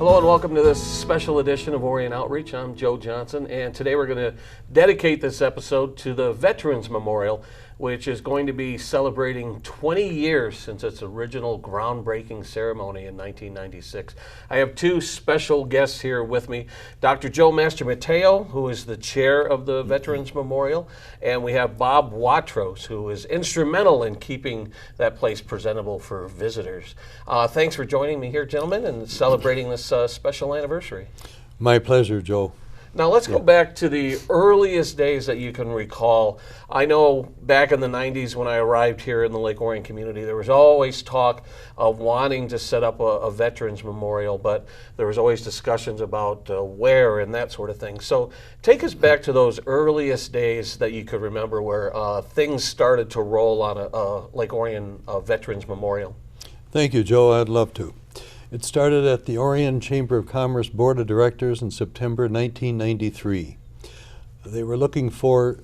Hello and welcome to this special edition of Orion Outreach. I'm Joe Johnson, and today we're going to dedicate this episode to the Veterans Memorial, which is going to be celebrating 20 years since its original groundbreaking ceremony in 1996. I have two special guests here with me, Dr. Joe Mastromateo, who is the chair of the Veterans Memorial, and we have Bob Watros, who is instrumental in keeping that place presentable for visitors. Thanks for joining me here, gentlemen, and celebrating this special anniversary. My pleasure, Joe. Now let's go back to the earliest days that you can recall. I know back in the 90s when I arrived here in the Lake Orion community, there was always talk of wanting to set up a Veterans Memorial, but there was always discussions about where and that sort of thing. So take us back to those earliest days that you could remember where things started to roll on a Lake Orion Veterans Memorial. Thank you, Joe. I'd love to. It started at the Orion Chamber of Commerce Board of Directors in September 1993. They were looking for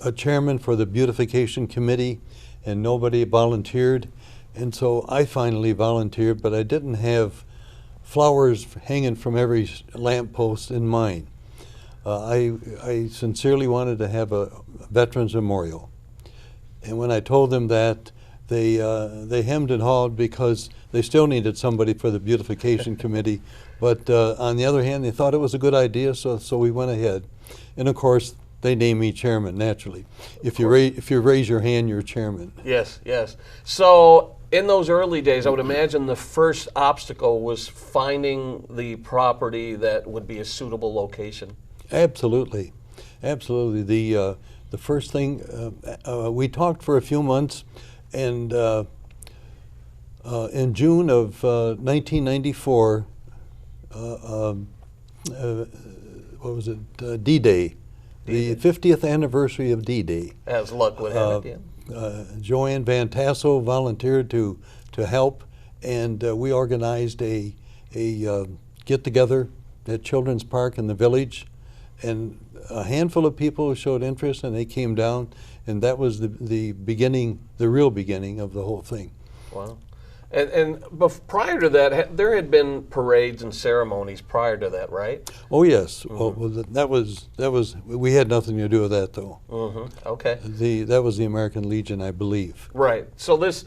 a chairman for the beautification committee, and nobody volunteered. And so I finally volunteered, but I didn't have flowers hanging from every lamppost in mind. I sincerely wanted to have a Veterans Memorial. And when I told them that, they hemmed and hawed because they still needed somebody for the beautification committee. But on the other hand, they thought it was a good idea, so we went ahead. And of course, they named me chairman, naturally. If you raise your hand, you're chairman. Yes, yes. So in those early days, I would imagine the first obstacle was finding the property that would be a suitable location. Absolutely. Absolutely. The first thing, we talked for a few months, and in June of 1994, what was it, D-Day, the 50th anniversary of D-Day. As luck would have it, yeah. Joanne Van Tassel volunteered to help, and we organized a get-together at Children's Park in the village, and a handful of people showed interest, and they came down, and that was the beginning, the real beginning of the whole thing. Wow. And prior to that, there had been parades and ceremonies prior to that, right? Oh yes. Mm-hmm. Well, we had nothing to do with that, though. Mm-hmm. Okay. That was the American Legion, I believe. Right. So this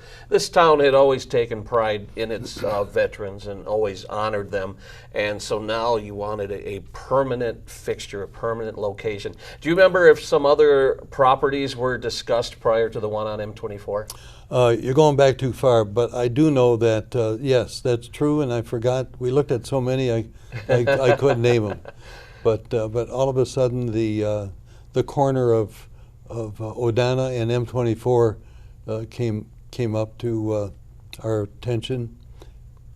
town had always taken pride in its veterans and always honored them, and so now you wanted a permanent fixture, a permanent location. Do you remember if some other properties were discussed prior to the one on M24? You're going back too far, but I do know that, yes, that's true, and I forgot. We looked at so many, I couldn't name them. But all of a sudden, the corner of Odana and M24 came up to our attention,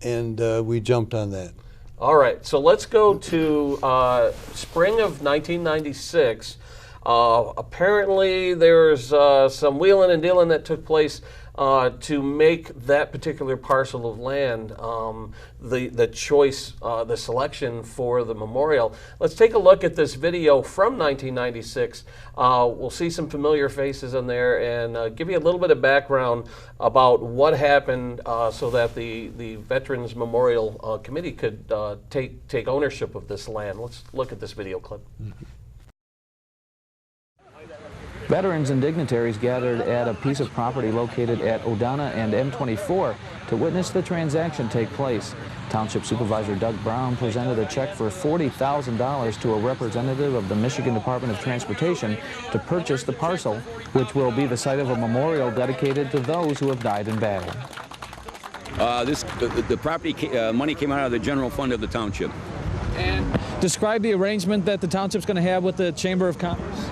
and we jumped on that. All right, so let's go to spring of 1996. Apparently, there's some wheeling and dealing that took place to make that particular parcel of land the choice, the selection for the memorial. Let's take a look at this video from 1996. We'll see some familiar faces in there and give you a little bit of background about what happened so that the Veterans Memorial Committee could take ownership of this land. Let's look at this video clip. Mm-hmm. Veterans and dignitaries gathered at a piece of property located at Odana and M24 to witness the transaction take place. Township Supervisor Doug Brown presented a check for $40,000 to a representative of the Michigan Department of Transportation to purchase the parcel, which will be the site of a memorial dedicated to those who have died in battle. The property money came out of the general fund of the township. And describe the arrangement that the township's going to have with the Chamber of Commerce.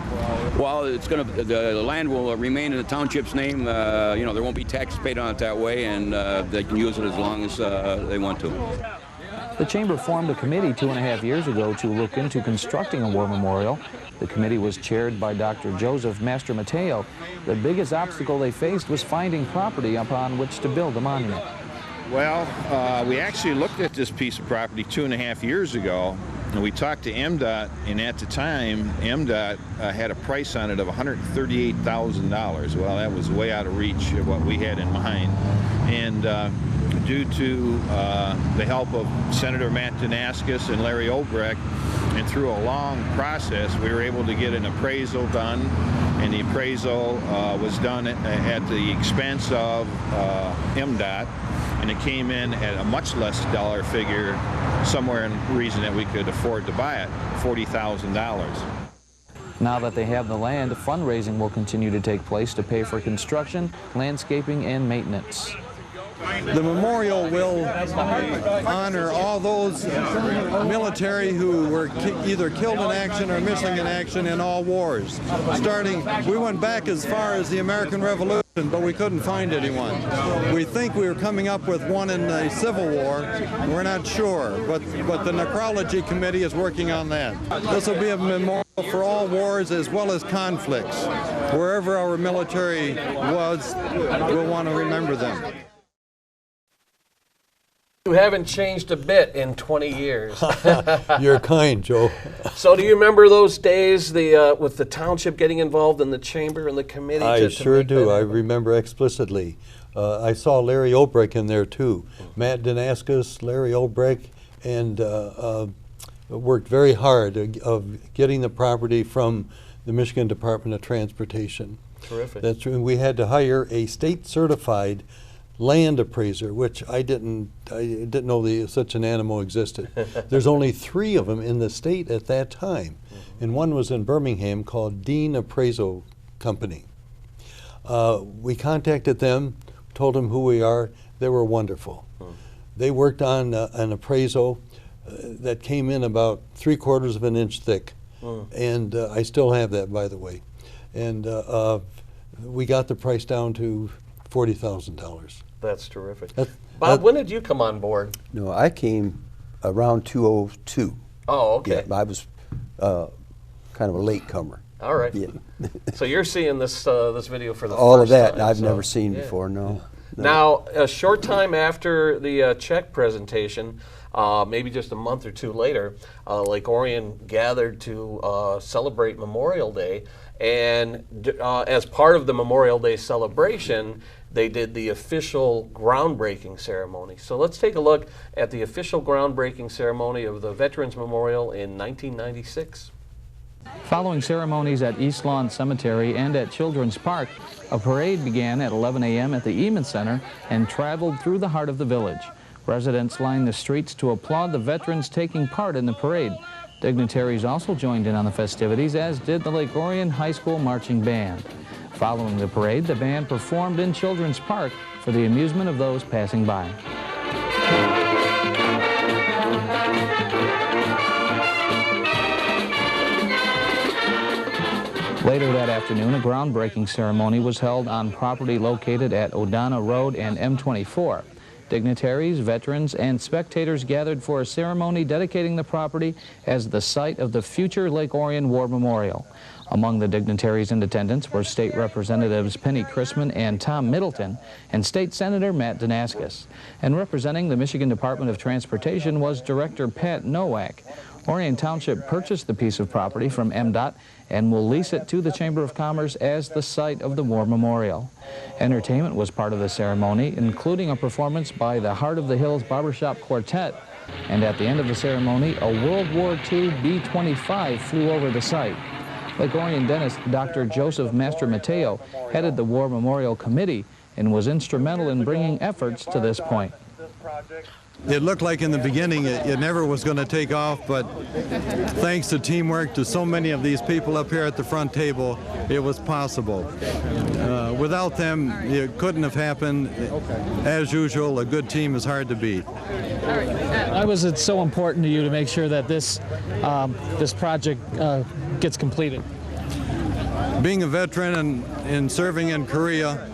Well, the land will remain in the township's name. There won't be tax paid on it that way, and they can use it as long as they want to. The Chamber formed a committee 2.5 years ago to look into constructing a war memorial. The committee was chaired by Dr. Joseph Mastromateo. The biggest obstacle they faced was finding property upon which to build a monument. Well, we actually looked at this piece of property 2.5 years ago, And we talked to MDOT, and at the time, MDOT had a price on it of $138,000. Well, that was way out of reach of what we had in mind. And due to the help of Senator Matt Danaskis and Larry Obrecht, and through a long process, we were able to get an appraisal done, and the appraisal was done at the expense of MDOT, and it came in at a much less dollar figure, somewhere in reason that we could afford to buy it, $40,000. Now that they have the land, fundraising will continue to take place to pay for construction, landscaping, and maintenance. The memorial will honor all those military who were either killed in action or missing in action in all wars. We went back as far as the American Revolution, but we couldn't find anyone. We think we were coming up with one in the Civil War. We're not sure, but the necrology committee is working on that. This will be a memorial for all wars as well as conflicts. Wherever our military was, we'll want to remember them. You haven't changed a bit in 20 years. You're kind, Joe. So do you remember those days with the township getting involved in the chamber and the committee? I sure do. I remember explicitly. I saw Larry Obrecht in there too. Matt Danaskis, Larry Obrecht, and worked very hard of getting the property from the Michigan Department of Transportation. Terrific. That's true. We had to hire a state-certified land appraiser, which I didn't know such an animal existed. There's only 3 of them in the state at that time, and one was in Birmingham called Dean Appraisal Company. We contacted them, told them who we are. They were wonderful. They worked on an appraisal that came in about 3/4 of an inch thick, and I still have that, by the way. And we got the price down to $40,000. That's terrific. Bob, when did you come on board? No, I came around 2002. Oh, okay. Yeah, I was kind of a latecomer. All right. Yeah. So you're seeing this this video for the All first of that time, I've so, never seen yeah. before, no. Now, a short time after the check presentation, maybe just a month or 2 later, Lake Orion gathered to celebrate Memorial Day, and as part of the Memorial Day celebration, they did the official groundbreaking ceremony. So let's take a look at the official groundbreaking ceremony of the Veterans Memorial in 1996. Following ceremonies at East Lawn Cemetery and at Children's Park, a parade began at 11 a.m. at the Eamon Center and traveled through the heart of the village. Residents lined the streets to applaud the veterans taking part in the parade. Dignitaries also joined in on the festivities, as did the Lake Orion High School Marching Band. Following the parade, the band performed in Children's Park for the amusement of those passing by. Later that afternoon, a groundbreaking ceremony was held on property located at Odana Road and M24. Dignitaries, veterans, and spectators gathered for a ceremony dedicating the property as the site of the future Lake Orion War Memorial. Among the dignitaries in attendance were State Representatives Penny Chrisman and Tom Middleton, and State Senator Matt Danaskis. And representing the Michigan Department of Transportation was Director Pat Nowak. Orion Township purchased the piece of property from MDOT and will lease it to the Chamber of Commerce as the site of the War Memorial. Entertainment was part of the ceremony, including a performance by the Heart of the Hills Barbershop Quartet. And at the end of the ceremony, a World War II B-25 flew over the site. Lake Orion dentist Dr. Joseph Master Mateo headed the War Memorial Committee and was instrumental in bringing efforts to this point. It looked like in the beginning it never was going to take off, but thanks to teamwork to so many of these people up here at the front table, it was possible. Without them, it couldn't have happened. As usual, a good team is hard to beat. Why was it so important to you to make sure that this project gets completed? Being a veteran and serving in Korea,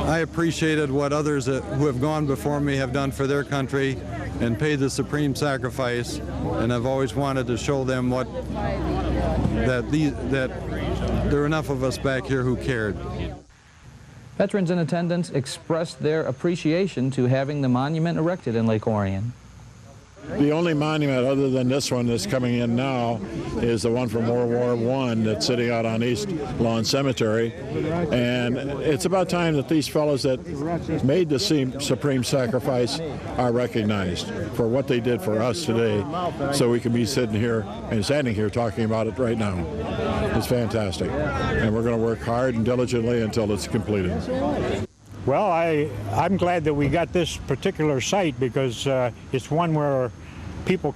I appreciated what others who have gone before me have done for their country and paid the supreme sacrifice, and I've always wanted to show them that there are enough of us back here who cared. Veterans in attendance expressed their appreciation to having the monument erected in Lake Orion. The only monument other than this one that's coming in now is the one from World War I that's sitting out on East Lawn Cemetery. And it's about time that these fellows that made the supreme sacrifice are recognized for what they did for us today, so we can be sitting here and standing here talking about it right now. It's fantastic. And we're going to work hard and diligently until it's completed. Well, I'm glad that we got this particular site because it's one where people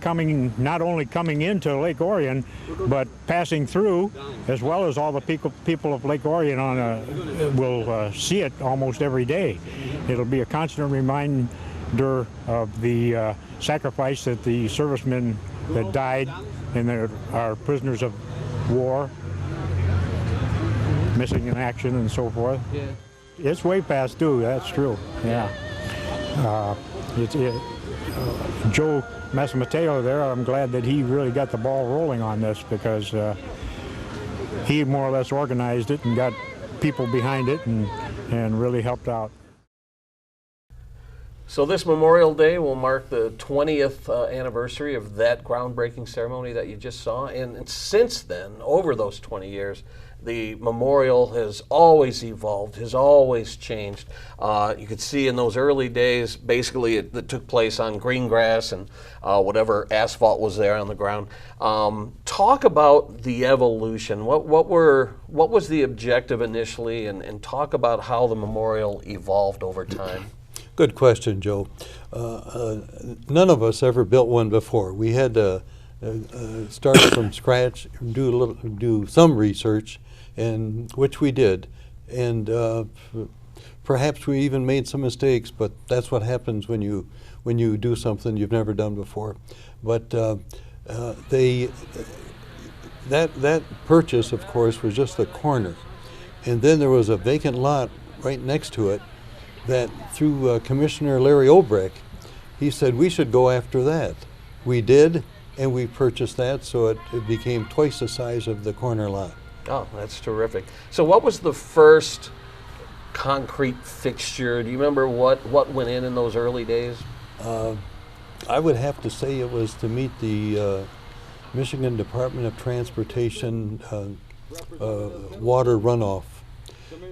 not only coming into Lake Orion, but passing through, as well as all the people of Lake Orion will see it almost every day. It'll be a constant reminder of the sacrifice that the servicemen that died and that are prisoners of war, missing in action and so forth. Yeah. It's way past due, that's true, yeah. Joe Massamateo there, I'm glad that he really got the ball rolling on this because he more or less organized it and got people behind it and really helped out. So this Memorial Day will mark the 20th anniversary of that groundbreaking ceremony that you just saw. And since then, over those 20 years, the memorial has always evolved, has always changed. You could see in those early days, basically it took place on green grass and whatever asphalt was there on the ground. Talk about the evolution. What was the objective initially, and talk about how the memorial evolved over time. Good question, Joe. None of us ever built one before. We had to start from scratch, do some research, and which we did, and perhaps we even made some mistakes. But that's what happens when you do something you've never done before. But that purchase, of course, was just the corner, and then there was a vacant lot right next to it. That through Commissioner Larry Obrecht, he said we should go after that. We did, and we purchased that, so it became twice the size of the corner lot. Oh, that's terrific. So what was the first concrete fixture? Do you remember what went in those early days? I would have to say it was to meet the Michigan Department of Transportation water runoff,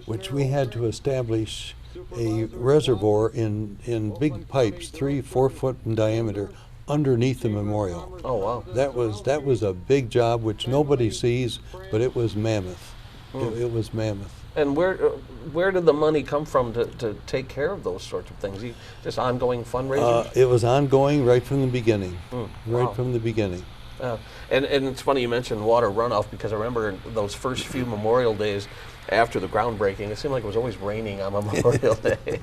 which we had to establish a reservoir in big pipes, 3-4 foot in diameter, underneath the memorial. Oh wow! That was a big job which nobody sees, but it was mammoth. It was mammoth. And where did the money come from to take care of those sorts of things? Just ongoing fundraising? It was ongoing right from the beginning. Wow. From the beginning. And it's funny you mentioned water runoff, because I remember those first few Memorial Days after the groundbreaking, it seemed like it was always raining on Memorial Day.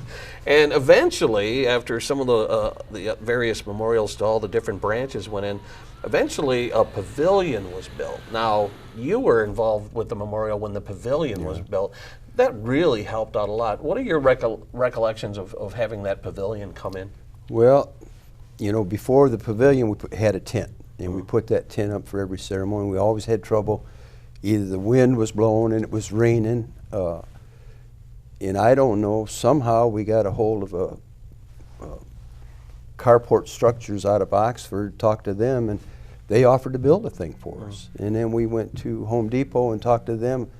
And eventually, after some of the various memorials to all the different branches went in, eventually a pavilion was built. Now, you were involved with the memorial when the pavilion was built. That really helped out a lot. What are your recollections of having that pavilion come in? Well, before the pavilion, we had a tent. And we put that tent up for every ceremony. We always had trouble. Either the wind was blowing and it was raining, and I don't know, somehow we got a hold of Carport Structures out of Oxford, talked to them, and they offered to build a thing for us. And then we went to Home Depot and talked to them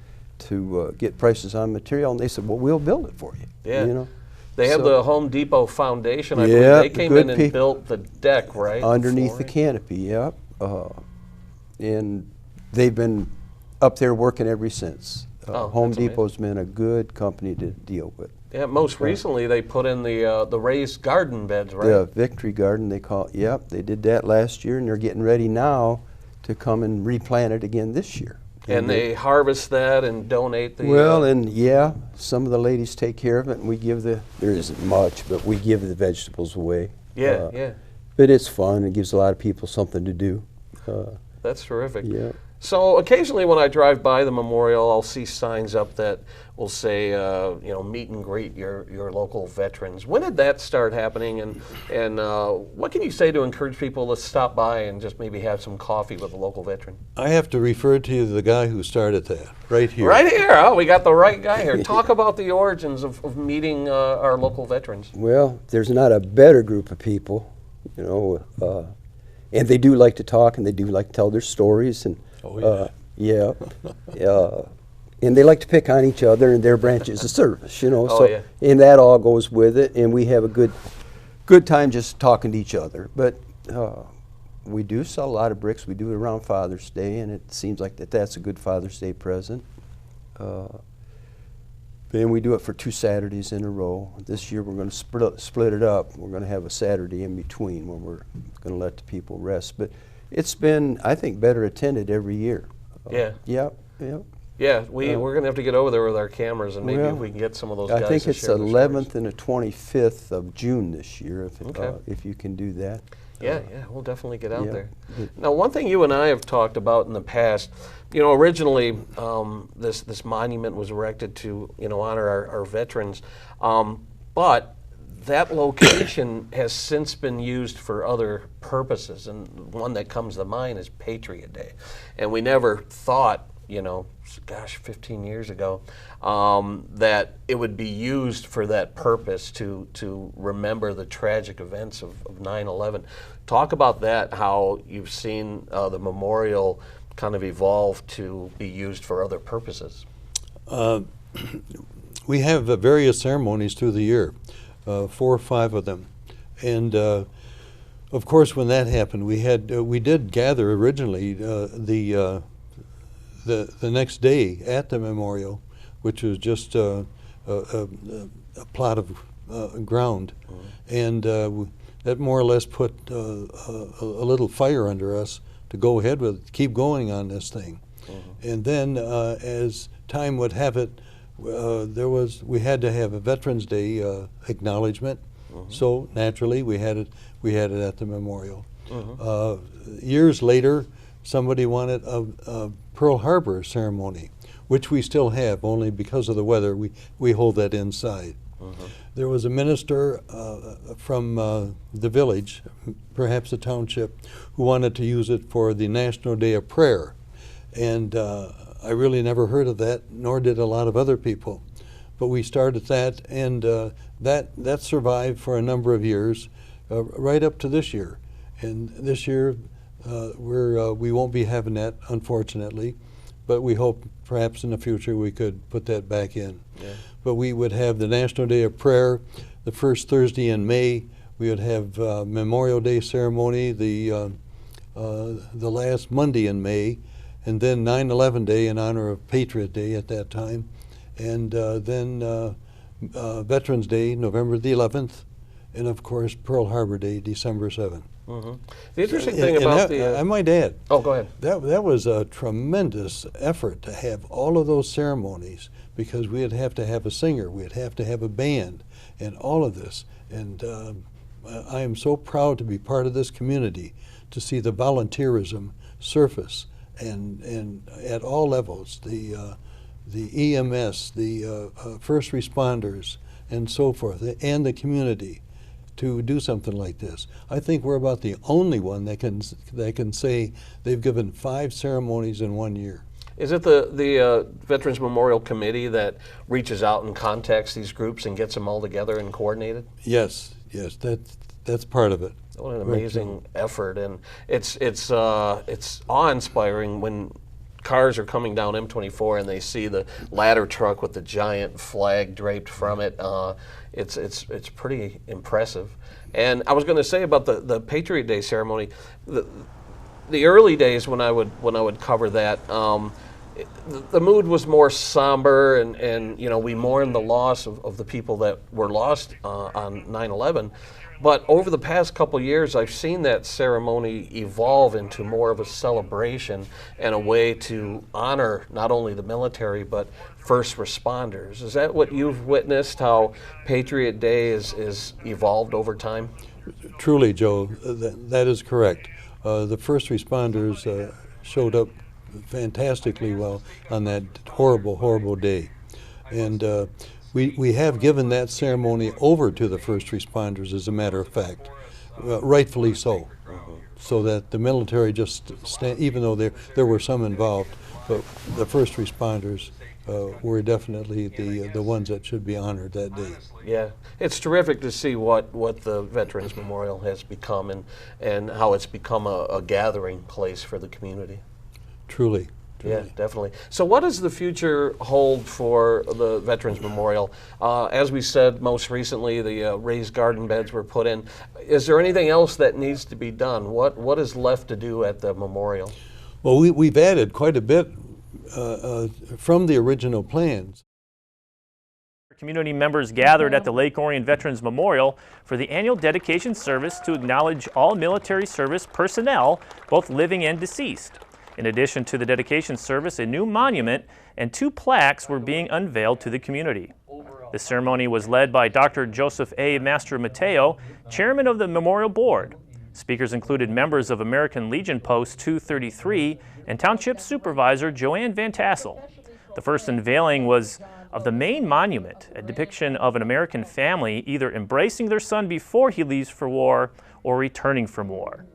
to get prices on material, and they said, well, we'll build it for you. Yeah. They have the Home Depot Foundation. I believe they came in and built the deck, right? Underneath the canopy, yep. And they've been up there working ever since. Home Depot's been a good company to deal with. Yeah, most recently they put in the raised garden beds, right? The Victory Garden, they call it. Yep, they did that last year, and they're getting ready now to come and replant it again this year. And they harvest that and donate the... Well, and yeah, some of the ladies take care of it, and we give there isn't much, but we give the vegetables away. Yeah. But it's fun. It gives a lot of people something to do. That's terrific. Yeah. So occasionally when I drive by the memorial, I'll see signs up that will say, meet and greet your local veterans. When did that start happening, and what can you say to encourage people to stop by and just maybe have some coffee with a local veteran? I have to refer to you the guy who started that, right here. Right here. Oh, we got the right guy here. Talk about the origins of meeting our local veterans. Well, there's not a better group of people, and they do like to talk, and they do like to tell their stories, and Oh, yeah, and they like to pick on each other and their branches of service, you know. Oh, So, yeah. and that all goes with it, and we have a good time just talking to each other. But we do sell a lot of bricks. We do it around Father's Day, and it seems like that's a good Father's Day present. And we do it for 2 Saturdays in a row. This year we're going to split it up. We're going to have a Saturday in between when we're going to let the people rest. But it's been, I think, better attended every year. Yeah. Yep. Yep. Yeah, we're going to have to get over there with our cameras, and maybe Well, we can get some of those guys I think to it's share their 11th stories. and the 25th of June this year, Okay. if you can do that. Yeah, we'll definitely get out yeah. there. Now, one thing you and I have talked about in the past, you know, originally this monument was erected to, you know, honor our veterans, but that location has since been used for other purposes, and one that comes to mind is Patriot Day. And we never thought, you know, gosh, 15 years ago, that it would be used for that purpose to remember the tragic events of 9/11. Talk about that, how you've seen the memorial kind of evolve to be used for other purposes. We have various ceremonies through the year, 4 or 5 of them, and of course, when that happened, we did gather originally the next day at the memorial, which was just a plot of ground, and that more or less put a little fire under us to go ahead with, keep going on this thing. And then, as time would have it, we had to have a Veterans Day acknowledgement. So naturally, we had it at the memorial. Years later, somebody wanted a Pearl Harbor ceremony, which we still have, only because of the weather, we hold that inside. There was a minister from the village, perhaps the township, who wanted to use it for the National Day of Prayer. And I really never heard of that, nor did a lot of other people. But we started that, and that survived for a number of years, right up to this year. And this year, we won't be having that, unfortunately, but we hope perhaps in the future we could put that back in. Yeah. But we would have the National Day of Prayer the first Thursday in May. We would have Memorial Day ceremony the last Monday in May, and then 9/11 Day in honor of Patriot Day at that time, and then Veterans Day, November the 11th, and of course Pearl Harbor Day, December 7th. The interesting thing about I might add. Oh, go ahead. That was a tremendous effort to have all of those ceremonies, because we'd have to have a singer, we'd have to have a band, and all of this. And I am so proud to be part of this community, to see the volunteerism surface, and at all levels, the EMS, the first responders, and so forth, and the community, to do something like this. I think we're about the only one that can say they've given 5 ceremonies in 1 year. Is it the Veterans Memorial Committee that reaches out and contacts these groups and gets them all together and coordinated? Yes, that's part of it. What an amazing effort, and it's awe-inspiring when cars are coming down M24 and they see the ladder truck with the giant flag draped from it. It's pretty impressive. And I was going to say about the Patriot Day ceremony, the early days when I would cover that, the mood was more somber, and you know, we mourned the loss of the people that were lost on 9/11. But over the past couple years, I've seen that ceremony evolve into more of a celebration and a way to honor not only the military, but first responders. Is that what you've witnessed, how Patriot Day is evolved over time? Truly, Joe, that is correct. The first responders showed up fantastically well on that horrible, horrible day. And we have given that ceremony over to the first responders, as a matter of fact, rightfully so. so that the military just even though there were some involved, but the first responders were definitely the ones that should be honored that day. Yeah, it's terrific to see what the Veterans Memorial has become and how it's become a gathering place for the community. Truly. Yeah, definitely. So what does the future hold for the Veterans Memorial? As we said, most recently the raised garden beds were put in. Is there anything else that needs to be done? What is left to do at the memorial? Well, we've added quite a bit from the original plans. Community members gathered at the Lake Orion Veterans Memorial for the annual dedication service to acknowledge all military service personnel, both living and deceased. In addition to the dedication service, a new monument and 2 plaques were being unveiled to the community. The ceremony was led by Dr. Joseph A. Master Mateo, chairman of the Memorial Board. Speakers included members of American Legion Post 233 and Township Supervisor Joanne Van Tassel. The first unveiling was of the main monument, a depiction of an American family either embracing their son before he leaves for war or returning from war.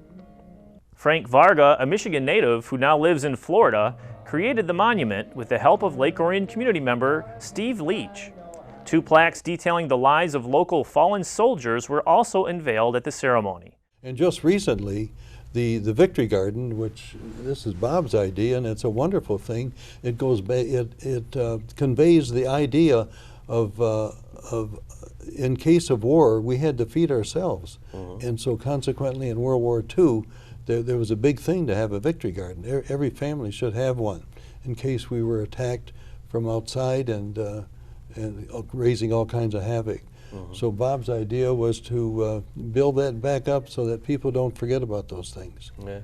Frank Varga, a Michigan native who now lives in Florida, created the monument with the help of Lake Orion community member Steve Leach. 2 plaques detailing the lives of local fallen soldiers were also unveiled at the ceremony. And just recently, the Victory Garden, which this is Bob's idea, and it's a wonderful thing. It goes it conveys the idea of in case of war, we had to feed ourselves, and so consequently in World War II, there was a big thing to have a Victory Garden. Every family should have one in case we were attacked from outside and raising all kinds of havoc. So Bob's idea was to build that back up so that people don't forget about those things. Yeah.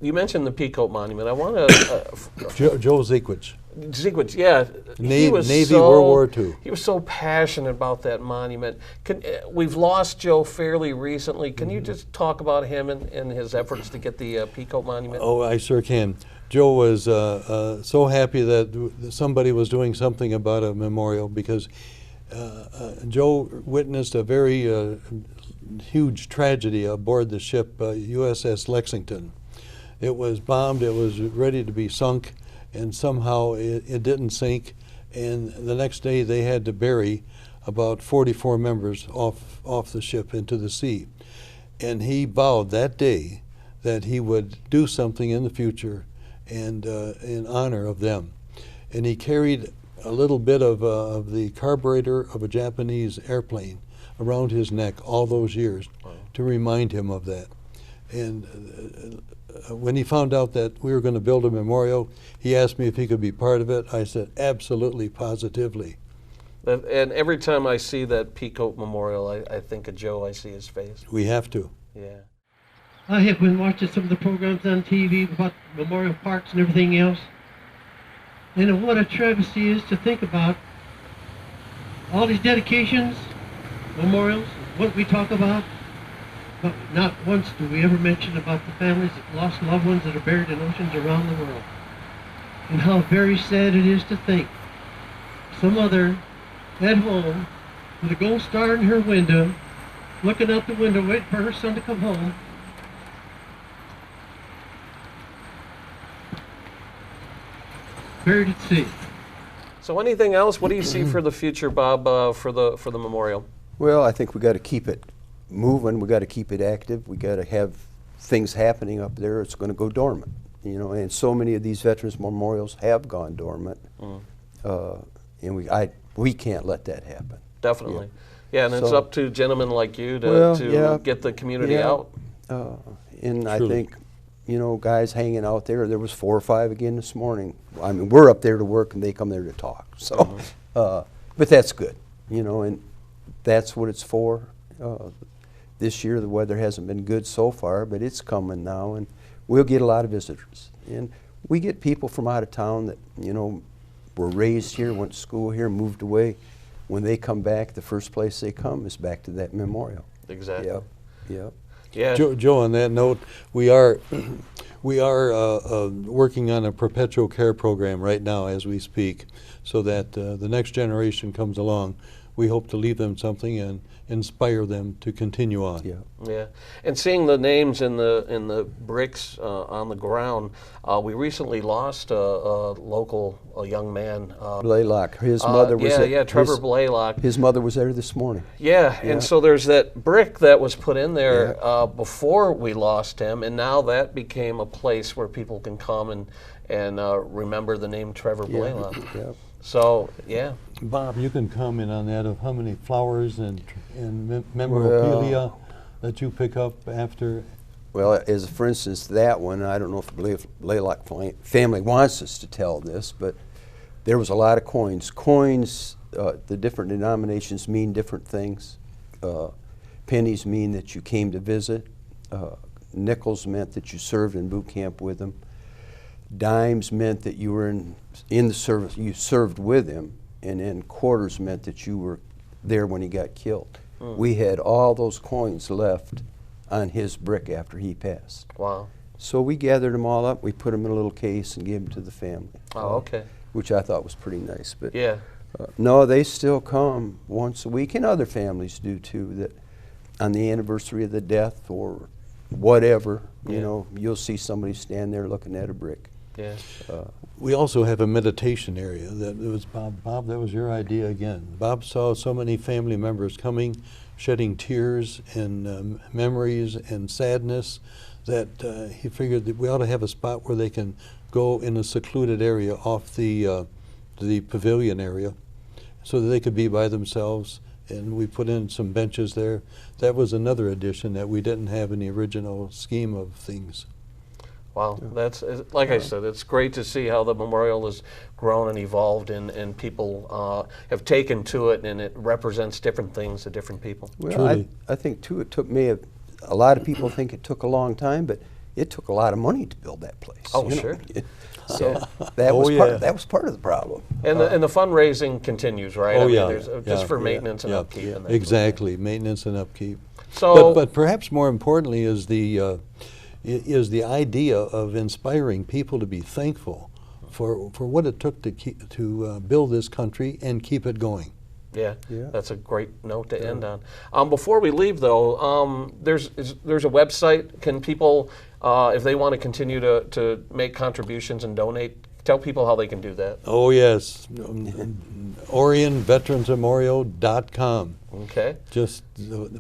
You mentioned the Pico Monument. I want to... Joe Zekwich. Zekwich, yeah. Navy, World War II. He was so passionate about that monument. We've lost Joe fairly recently. Can you just talk about him and his efforts to get the Pico Monument? Oh, I sure can. Joe was so happy that somebody was doing something about a memorial because Joe witnessed a very huge tragedy aboard the ship USS Lexington. It was bombed, it was ready to be sunk, and somehow it didn't sink, and the next day they had to bury about 44 members off the ship into the sea. And he vowed that day that he would do something in the future and in honor of them. And he carried a little bit of the carburetor of a Japanese airplane around his neck all those years to remind him of that. And when he found out that we were going to build a memorial, he asked me if he could be part of it. I said, absolutely, positively. And every time I see that Pico Memorial, I think of Joe, I see his face. We have to. Yeah. I have been watching some of the programs on TV about memorial parks and everything else. And what a travesty is to think about all these dedications, memorials, what we talk about, but not once do we ever mention about the families that lost loved ones that are buried in oceans around the world. And how very sad it is to think some mother at home with a gold star in her window, looking out the window waiting for her son to come home, buried at sea. So anything else? What do you see for the future, Bob, for the memorial? Well, I think we got to keep it moving. We got to keep it active. We got to have things happening up there. It's going to go dormant, you know. And so many of these veterans memorials have gone dormant, and we can't let that happen. Definitely. Yeah, and it's up to gentlemen like you to get the community out. And I think, you know, guys hanging out there. There was 4 or 5 again this morning. I mean, we're up there to work, and they come there to talk. So, but that's good, you know, and that's what it's for. This year the weather hasn't been good so far, but it's coming now, and we'll get a lot of visitors. And we get people from out of town that, you know, were raised here, went to school here, moved away. When they come back, the first place they come is back to that memorial. Exactly. Yep. Yep. Yeah. Joe, on that note, we are working on a perpetual care program right now as we speak, so that the next generation comes along we hope to leave them something and inspire them to continue on. Yeah. Yeah, and seeing the names in the bricks on the ground, we recently lost a local young man. Blaylock. His mother was there. Trevor Blaylock. His mother was there this morning. Yeah, and so there's that brick that was put in there before we lost him, and now that became a place where people can come and remember the name Trevor Blaylock. Yeah. So, yeah. Bob, you can comment on that, of how many flowers and memorabilia that you pick up after. Well, as for instance, that one, I don't know if the Blaylock family wants us to tell this, but there was a lot of coins. Coins, the different denominations mean different things. Pennies mean that you came to visit. Nickels meant that you served in boot camp with them. Dimes meant that you were in the service, you served with him, and then quarters meant that you were there when he got killed. We had all those coins left on his brick after he passed. Wow. So we gathered them all up, we put them in a little case and gave them to the family. Oh, okay. Which I thought was pretty nice. But yeah. No, they still come once a week, and other families do too, that on the anniversary of the death or whatever, you know, you'll see somebody stand there looking at a brick. Yeah. We also have a meditation area. That it was Bob, that was your idea again. Bob saw so many family members coming, shedding tears and memories and sadness, that he figured that we ought to have a spot where they can go in a secluded area off the pavilion area, so that they could be by themselves. And we put in some benches there. That was another addition that we didn't have in the original scheme of things. Wow, that's, like I said, it's great to see how the memorial has grown and evolved, and people have taken to it, and it represents different things to different people. Well, I think too, it took me, a lot of people think it took a long time, but it took a lot of money to build that place. Oh, sure. So that was part of the problem. And the fundraising continues, right? Oh, I mean, yeah. there's just for maintenance and upkeep. And exactly, maintenance and upkeep. So, but perhaps more importantly is the idea of inspiring people to be thankful for what it took to build this country and keep it going. Yeah, that's a great note to end on. Before we leave, though, there's a website. Can people, if they want to continue to make contributions and donate, tell people how they can do that? Oh, yes. OrionVeteransMemorial.com. Okay. Just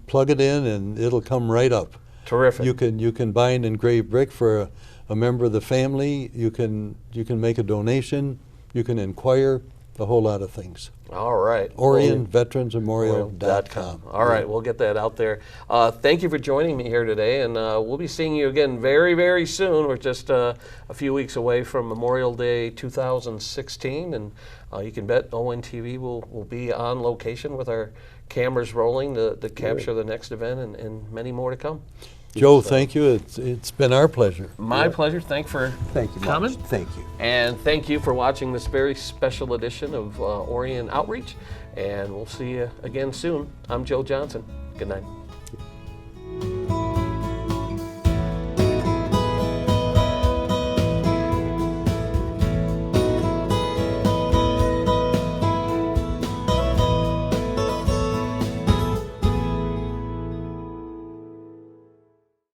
plug it in and it'll come right up. Terrific. You can buy an engraved brick for a member of the family. You can make a donation. You can inquire. A whole lot of things. All right. OrionVeteransMemorial.com. All right, we'll get that out there. Thank you for joining me here today, and we'll be seeing you again very, very soon. We're just a few weeks away from Memorial Day 2016, and you can bet ONTV will be on location with our cameras rolling to capture the next event and many more to come. Joe, thank you. It's been our pleasure. My pleasure. Thank you coming. Thank you. And thank you for watching this very special edition of Orion Outreach. And we'll see you again soon. I'm Joe Johnson. Good night.